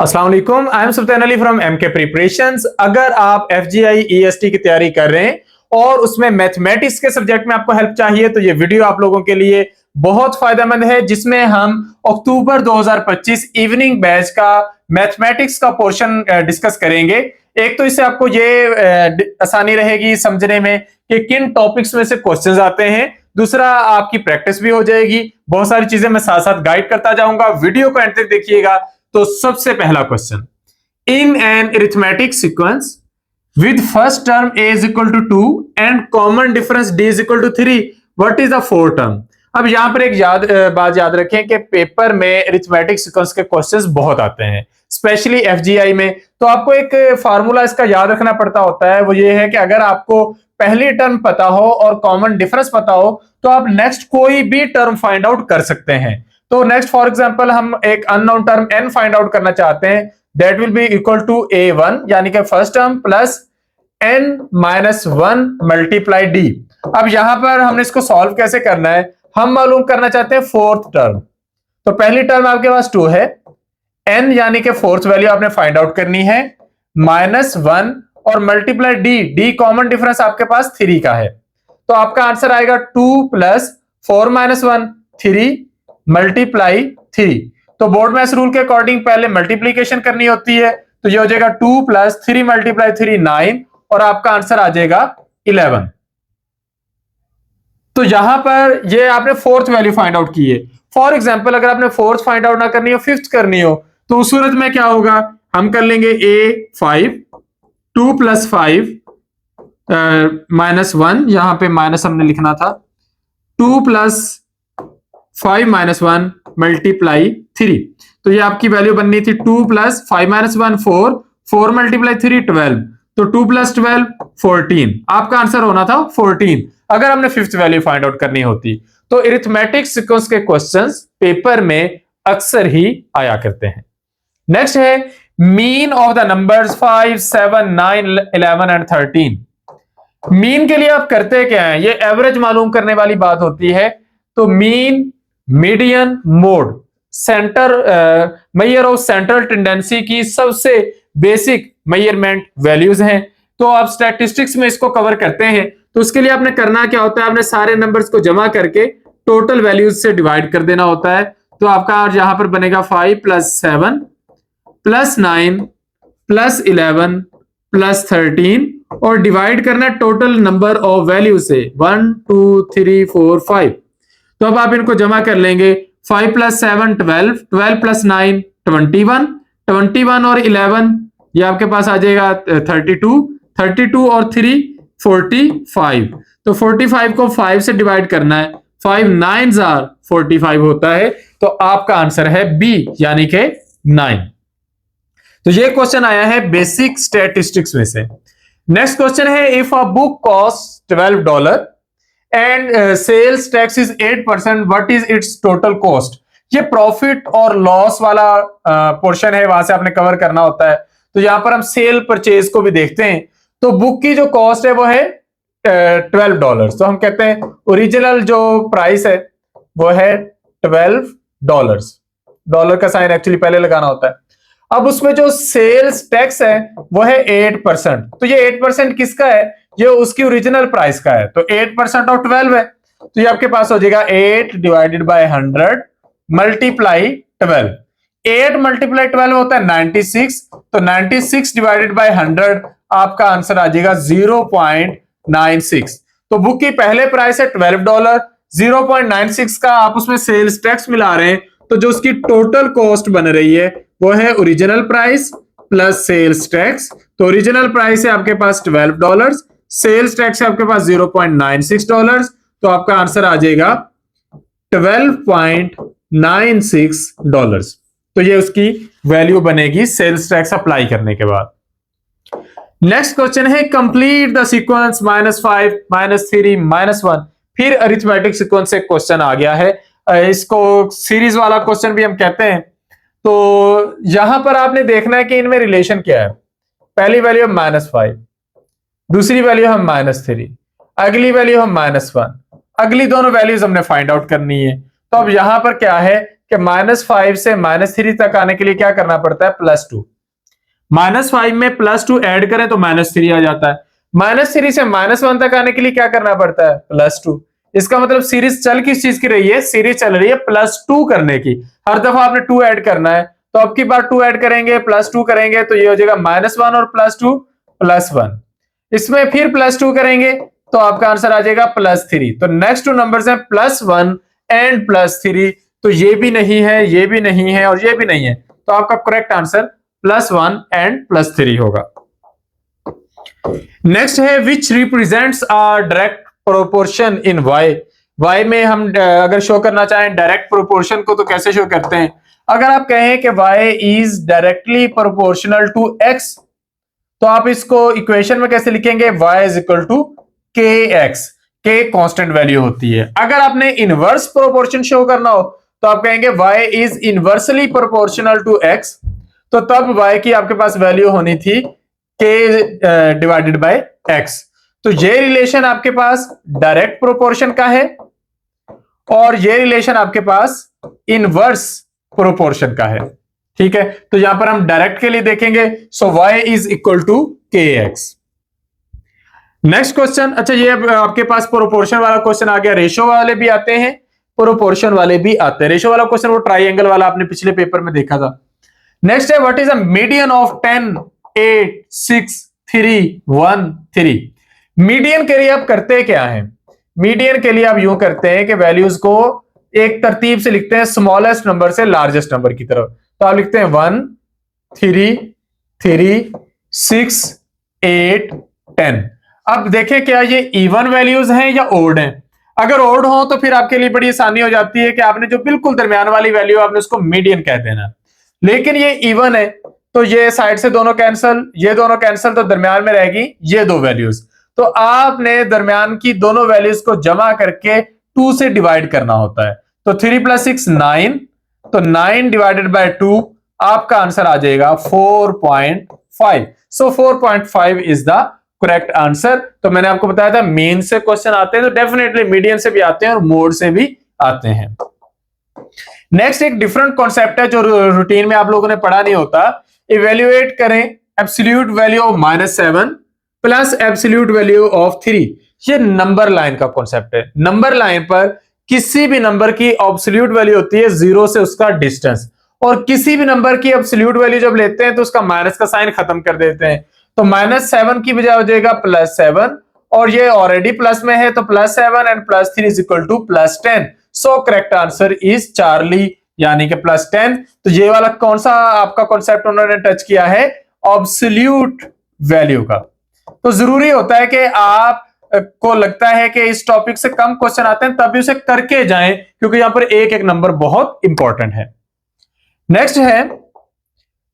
अस्सलाम वालेकुम, I am Sultan Ali from MK preparations. अगर आप एफजीआई ईएसटी की तैयारी कर रहे हैं और उसमें मैथमेटिक्स के सब्जेक्ट में आपको हेल्प चाहिए तो ये वीडियो आप लोगों के लिए बहुत फायदेमंद है, जिसमें हम अक्टूबर 2025 इवनिंग बैच का मैथमेटिक्स का पोर्शन डिस्कस करेंगे। एक तो इससे आपको ये आसानी रहेगी समझने में कि किन टॉपिक्स में से क्वेश्चंस आते हैं, दूसरा आपकी प्रैक्टिस भी हो जाएगी। बहुत सारी चीजें मैं साथ साथ गाइड करता जाऊंगा, वीडियो को एंड तक देखिएगा। तो सबसे पहला question, in an arithmetic sequence with first term a is equal to 2 and common difference d is equal to 3, what is the fourth term. अब यहां पर एक बात याद रखें कि पेपर में अरिथमेटिक सीक्वेंस के क्वेश्चंस बहुत आते हैं, स्पेशली एफजीआई में। तो आपको एक फार्मूला इसका याद रखना पड़ता होता है, वो ये है कि अगर आपको पहली टर्म पता हो और कॉमन डिफरेंस पता हो तो आप नेक्स्ट कोई भी टर्म फाइंड आउट कर सकते हैं। तो नेक्स्ट फॉर एग्जांपल हम एक unknown term n find out करना चाहते हैं, that will be equal to a1 यानी कि first term plus n minus 1 multiply d। अब यहां पर हमने इसको सॉल्व कैसे करना है, हम मालूम करना चाहते हैं फोर्थ टर्म। तो पहली टर्म आपके पास 2 है, n यानी कि फोर्थ वैल्यू आपने फाइंड आउट करनी है, माइनस 1 और मल्टीप्लाई d कॉमन डिफरेंस आपके पास 3 का है। तो आपका आंसर आएगा 2 प्लस 4 माइनस 1 3 मल्टीप्लाई 3। तो बोर्ड मैथ्स रूल के अकॉर्डिंग पहले मल्टीप्लीकेशन करनी होती है, तो ये हो जाएगा 2 प्लस 3 मल्टीप्लाई 3 9 और आपका आंसर आ जाएगा 11। तो यहां पर ये आपने फोर्थ वैल्यू फाइंड आउट की है। फॉर एग्जांपल अगर आपने फोर्थ फाइंड आउट ना करनी हो, फिफ्थ करनी हो, तो उस सूरत में क्या होगा, हम कर लेंगे a5 2 प्लस 5 माइनस 1, यहां पे माइनस हमने लिखना था, 2 प्लस 5 माइनस 1 मल्टीप्लाई 3। तो ये आपकी वैल्यू बननी थी 2 प्लस 5 माइनस 1 4, 4 मल्टीप्लाई 3 12, तो 2 प्लस 12 14। आपका आंसर होना था 14 अगर हमने फिफ्थ वैल्यू फाइंड आउट करनी होती। तो अरिथमेटिक सीक्वेंस के क्वेश्चंस पेपर में अक्सर ही आया करते हैं। नेक्स्ट है mean of the numbers 5 7 9 11 and 13। Mean के लिए आप करते क्या है, ये एवरेज मालूम करने वाली बात होती है। तो mean, median, mode centre measure of central tendency की सबसे बेसिक मेजरमेंट वैल्यूज हैं। तो आप स्टैटिस्टिक्स में इसको कवर करते हैं, तो उसके लिए आपने करना क्या होता है, आपने सारे नंबर्स को जमा करके टोटल वैल्यूज से डिवाइड कर देना होता है। तो आपका यहां पर बनेगा 5 प्लस 7 प्लस 9 प्लस 11 प्लस 13 और डिवाइड करना टोटल नंबर ऑफ वैल्यू से 1 2 3 4 5। तो अब आप इनको जमा कर लेंगे, 5 प्लस 7 12, 12 प्लस 9 21, 21 और 11 ये आपके पास आ जाएगा 32, 32 और 3 45। तो 45 को 5 से डिवाइड करना है, 5 9s आर 45 होता है। तो आपका आंसर है बी यानी कि 9। तो ये क्वेश्चन आया है बेसिक स्टैटिस्टिक्स में से। नेक्स्ट क्वेश्चन है, if a book cost $12 and sales tax is 8%, what is its total cost. ये प्रॉफिट और लॉस वाला पोर्शन है, वहां से आपने कवर करना होता है। तो यहां पर हम सेल परचेज को भी देखते हैं। तो बुक की जो कॉस्ट है वो है $12। तो हम कहते हैं ओरिजिनल जो प्राइस है वो है $12। डॉलर का साइन एक्चुअली पहले लगाना होता है। अब उसमें जो सेल्स टैक्स है वो है 8%। तो ये 8% किसका है, ये उसकी ओरिजिनल प्राइस का है। तो 8% ऑफ 12 है, तो ये आपके पास हो जाएगा 8 डिवाइडेड बाय 100 मल्टीप्लाई 12। 8 मल्टीप्लाई 12 होता है 96, तो 96 डिवाइडेड बाय 100 आपका आंसर आ जाएगा 0.96। तो बुक की पहले प्राइस है $12, 0.96 का आप उसमें सेल्स टैक्स मिला रहे हैं, तो जो उसकी टोटल कॉस्ट बन रही है वो है original price plus sales tax. तो ओरिजिनल प्राइस है आपके पास $12, सेल्स टैक्स है आपके पास $0.96, तो आपका आंसर आ जाएगा $12.96। तो ये उसकी वैल्यू बनेगी सेल्स टैक्स अप्लाई करने के बाद। नेक्स्ट क्वेश्चन है, कंप्लीट द सीक्वेंस -5 -3 -1। फिर अरिथमेटिक सीक्वेंस से क्वेश्चन आ गया है, इसको सीरीज वाला क्वेश्चन भी हम कहते हैं। तो यहां पर आपने देखना है कि इनमें रिलेशन क्या है। पहली वैल्यू हम -5, दूसरी वैल्यू हम -3, अगली वैल्यू हम -1, अगली दोनों वैल्यूज हमने फाइंड आउट करनी है। तो अब यहां पर क्या है कि -5 से -3 तक आने के लिए क्या करना पड़ता है, +2। -5 में +2 ऐड करें तो -3 आ जाता है। -3 से -1 तक आने के लिए क्या करना पड़ता है, +2। इसका मतलब सीरीज चल किस चीज की रही है, सीरीज चल रही है +2 करने की। हर दफा आपने 2 ऐड करना है, तो अब की बार 2 ऐड करेंगे, +2 करेंगे तो ये हो जाएगा -1 और +2 +1। इसमें फिर +2 करेंगे तो आपका आंसर आ जाएगा +3। तो नेक्स्ट 2 नंबर्स हैं +1 एंड +3। तो ये भी नहीं है, ये भी नहीं है और ये भी नहीं है, तो आपका करेक्ट आंसर +1 एंड +3 होगा। नेक्स्ट है which represents a direct proportion in y. Y में हम अगर शो करना चाहें डायरेक्ट प्रोपोर्शन को तो कैसे शो करते हैं, अगर आप कहें कि y is directly proportional to x, तो आप इसको इक्वेशन में कैसे लिखेंगे, y is equal to k x. K constant value होती है। अगर आपने इनवर्स प्रोपोर्शन शो करना हो तो आप कहेंगे y is inversely proportional to x, तो तब y की आपके पास वैल्यू होनी थी k डिवाइडेड बाय x। तो ये रिलेशन आपके पास डायरेक्ट प्रोपोर्शन का है और ये रिलेशन आपके पास इनवर्स प्रोपोर्शन का है। ठीक है, तो यहां पर हम डायरेक्ट के लिए देखेंगे, सो y is equal to k x. Next question, अच्छा ये आपके पास प्रोपोर्शन वाला क्वेश्चन आ गया, रेशो वाले भी आते हैं, प्रोपोर्शन वाले भी आते हैं। रेशो वाला क्वेश्चन वो ट्राइंगल वाला आपने पिछले पेपर में देखा था। नेक्स्ट है what is a median of 10, 8, 6, 3, 1, 3। Median के लिए आप करते क्या है, मीडियन के लिए आप यूं करते हैं कि वैल्यूज को एक तरतीब से लिखते हैं, स्मॉलेस्ट नंबर से लार्जेस्ट नंबर की तरफ। तो आप लिखते हैं 1, 3, 3, 6, 8, 10। अब देखें क्या ये इवन वैल्यूज हैं या ओड हैं। अगर ओड हो तो फिर आपके लिए बड़ी आसानी हो जाती है कि आपने जो बिल्कुल दरमियान वाली वैल्यू आपने उसको मीडियन कह देना। लेकिन ये इवन है तो ये साइड से दोनों कैंसिल, ये दोनों कैंसिल, तो दरमियान में रहेगी ये दो वैल्यूज। तो आपने दरमियान की दोनों वैल्यूज को जमा करके 2 से डिवाइड करना होता है। तो 3 + 6 9, तो 9 डिवाइडेड बाय 2 आपका आंसर आ जाएगा 4.5। सो 4.5 इज द करेक्ट आंसर। तो मैंने आपको बताया था मेन से क्वेश्चन आते हैं तो डेफिनेटली मीडियन से भी आते हैं और मोड से भी आते हैं। नेक्स्ट एक डिफरेंट कॉन्सेप्ट है जो रूटीन में आप लोगों ने पढ़ा नहीं होता। इवेल्युएट करें absolute value of -7 plus absolute value of 3। ये नंबर लाइन का कॉन्सेप्ट है। नंबर लाइन पर किसी भी नंबर की एब्सोल्यूट वैल्यू होती है 0 से उसका डिस्टेंस, और किसी भी नंबर की एब्सोल्यूट वैल्यू जब लेते हैं तो उसका माइनस का साइन खत्म कर देते हैं। तो -7 की बजाय हो जाएगा +7, और ये ऑलरेडी प्लस में है तो +7 and +3 is equal to +10। So correct answer is Charlie, यानी कि +10। तो ये वाला कौन सा आपका कॉन्सेप्ट उन्होंने टच किया है, एब्सोल्यूट वैल्यू का। तो जरूरी होता है कि आप को लगता है कि इस टॉपिक से कम क्वेश्चन आते हैं तभी उसे करके जाएं, क्योंकि यहां पर एक एक नंबर बहुत इंपॉर्टेंट है। नेक्स्ट है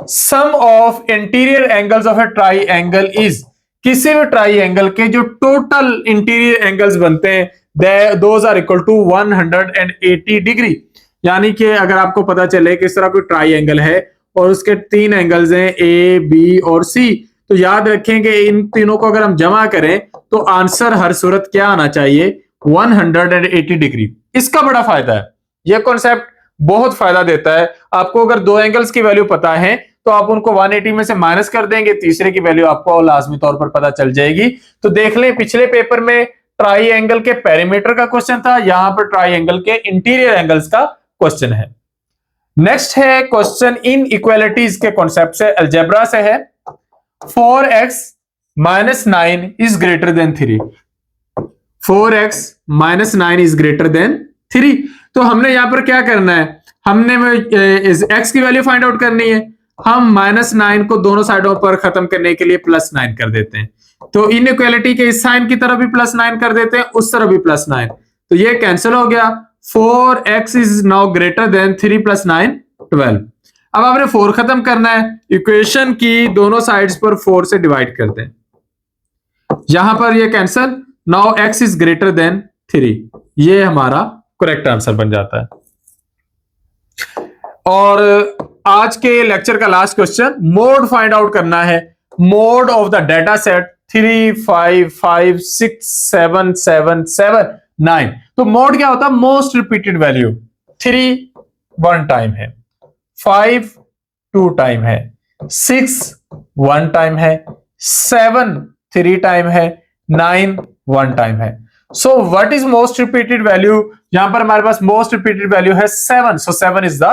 sum of interior angles of a triangle is. किसी भी ट्राइंगल के जो टोटल इंटीरियर एंगल्स बनते हैं those are equal to 180 degree. यानी कि अगर आपको पता चले कि इस तरह कोई ट्राइंगल है और उसके 3 एंगल्स हैं ए, बी और सी, तो याद रखें कि इन तीनों को अगर हम जमा करें तो आंसर हर सूरत क्या आना चाहिए, 180 डिग्री। इसका बड़ा फायदा है, यह कॉन्सेप्ट बहुत फायदा देता है आपको। अगर 2 एंगल्स की वैल्यू पता है तो आप उनको 180 में से माइनस कर देंगे, तीसरे की वैल्यू आपको लाजमी तौर पर पता चल जाएगी। तो देख लें पिछले पेपर में ट्राइंगल के पेरीमीटर का क्वेश्चन था, यहां पर ट्राइंगल के इंटीरियर एंगल्स का क्वेश्चन है। नेक्स्ट है क्वेश्चन इन इक्वालिटीज के कॉन्सेप्ट से, अलजेब्रा से है। 4x - 9 is greater than 3। 4x - 9 is greater than 3। तो हमने यहां पर क्या करना है, हमने x की वैल्यू फाइंड आउट करनी है। हम -9 को दोनों साइडों पर खत्म करने के लिए +9 कर देते हैं। तो इनइक्वालिटी के इस साइन की तरफ भी +9 कर देते हैं, उस तरफ भी +9, तो ये कैंसिल हो गया। 4x is now greater than 3 + 9 12। अब आपने 4 खत्म करना है, इक्वेशन की दोनों साइड्स पर 4 से डिवाइड कर दें, यहां पर ये cancel. Now x is greater than 3, ये हमारा करेक्ट आंसर बन जाता है। और आज के लेक्चर का last question, mode find out करना है। Mode of the data set 3, 5, 5, 6, 7, 7, 7, 9। तो मोड क्या होता है, मोस्ट रिपीटेड वैल्यू। 3 1 टाइम है, 5 2 टाइम है, 6 1 टाइम है, 7 3 टाइम है, 9 1 टाइम है। So what is most repeated value? यहां पर हमारे पास मोस्ट रिपीटेड वैल्यू है 7, सो 7 इज द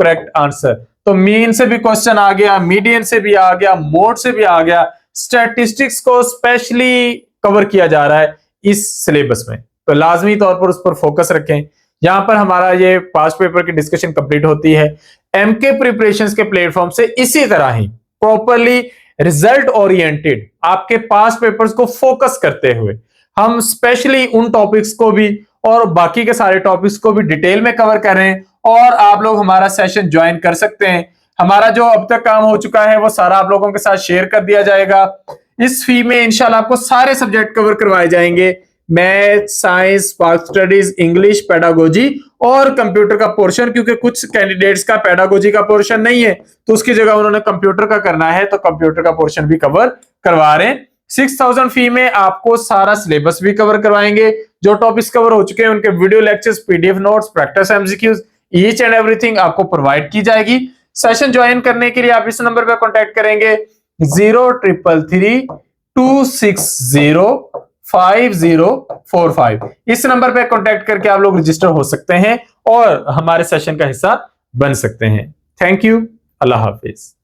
करेक्ट आंसर। तो मीन से भी क्वेश्चन आ गया, मीडियन से भी आ गया, मोड से भी आ गया, स्टैटिस्टिक्स को स्पेशली कवर किया जा रहा है इस सिलेबस में, तो लाजमी तौर पर उस पर फोकस रखें। यहां पर हमारा ये पास्ट पेपर की डिस्कशन कंप्लीट होती है। एमके प्रिपरेशंस के प्लेटफॉर्म से इसी तरह ही प्रॉपरली रिजल्ट ओरिएंटेड आपके पास्ट पेपर्स को फोकस करते हुए हम स्पेशली उन टॉपिक्स को भी और बाकी के सारे टॉपिक्स को भी डिटेल में कवर कर रहे हैं, और आप लोग हमारा सेशन ज्वाइन कर सकते हैं। हमारा जो अब तक काम हो चुका है वो सारा आप लोगों के साथ शेयर कर दिया जाएगा। इस फी में इंशाल्लाह आपको सारे सब्जेक्ट कवर करवाए जाएंगे, math, science, spark studies, English, pedagogy और कंप्यूटर का पोर्शन, क्योंकि कुछ कैंडिडेट्स का पेडागोजी का पोर्शन नहीं है तो उसकी जगह उन्होंने कंप्यूटर का करना है, तो कंप्यूटर का पोर्शन भी कवर करवा रहे हैं। 6000 फी में आपको सारा सिलेबस भी कवर करवाएंगे, जो टॉपिक्स कवर हो चुके हैं उनके video lectures, PDF notes, practice MCQs, each and everything आपको प्रोवाइड की जाएगी। सेशन ज्वाइन करने के लिए आप इस नंबर पर कॉन्टेक्ट करेंगे 0332605045। इस नंबर पे कांटेक्ट करके आप लोग रजिस्टर हो सकते हैं और हमारे सेशन का हिस्सा बन सकते हैं। Thank you, Allah Hafiz.